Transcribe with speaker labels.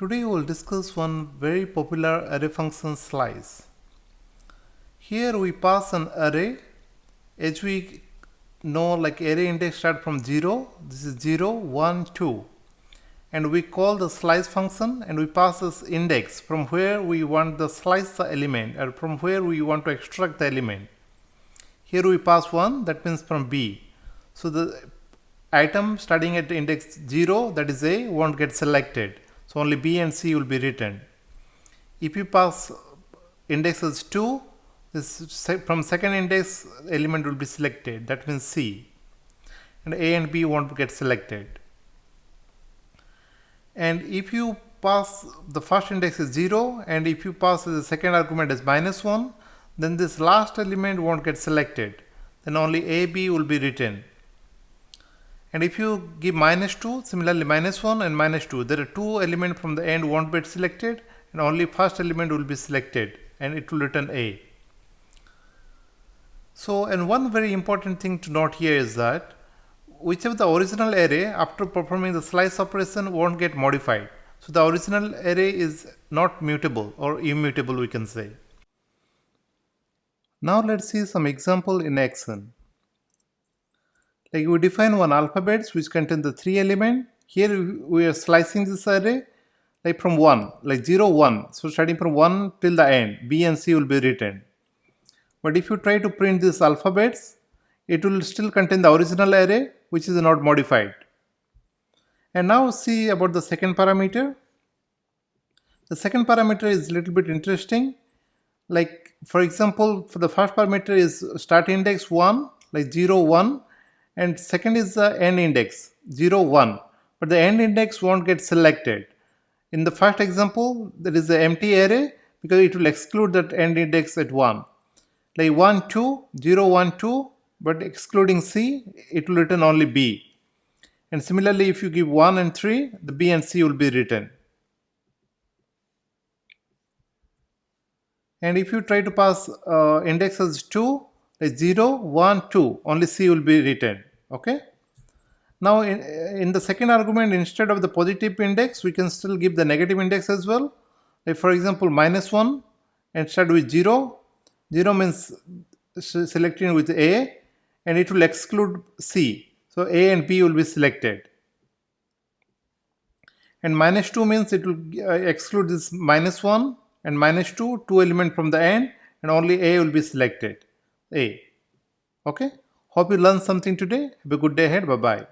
Speaker 1: Today we will discuss one very popular array function, slice. Here we pass an array. As we know, like array index start from 0. This is 0, 1, 2. And we call the slice function and we pass this index from where we want to slice the element or from where we want to extract the element. Here we pass 1, that means from B. So the item starting at index 0, that is A, won't get selected. So only B and C will be written. If you pass index as 2, from second index element will be selected, that means C. And A and B won't get selected. And if you pass the first index is 0 and if you pass the second argument as -1, then this last element won't get selected. Then only A, B will be written. And if you give -2, similarly -1 and -2, there are two elements from the end won't be selected and only first element will be selected and it will return A. So, and one very important thing to note here is that whichever the original array after performing the slice operation won't get modified. So the original array is not mutable or immutable, we can say. Now let's see some example in action. Like we define one alphabets which contain the 3 elements. Here we are slicing this array like from 1, like 0, 1. So starting from 1 till the end, B and C will be written. But if you try to print these alphabets, it will still contain the original array which is not modified. And now see about the second parameter. The second parameter is a little bit interesting. Like for example, for the first parameter is start index 1, like 0, 1. And second is the end index 0, 1, but the end index won't get selected. In the first example, there is an empty array because it will exclude that end index at 1. Like 1, 2, 0, 1, 2, but excluding C, it will return only B. And similarly, if you give 1 and 3, the B and C will be written. And if you try to pass index as 2, like 0, 1, 2, only C will be written. Okay. Now in the second argument, instead of the positive index, we can still give the negative index as well. Like for example, -1 and start with 0. 0 means selecting with A and it will exclude C. So A and B will be selected. And -2 means it will exclude this -1 and -2, two elements from the end, and only A will be selected. A. Okay. Hope you learned something today. Have a good day ahead. Bye-bye.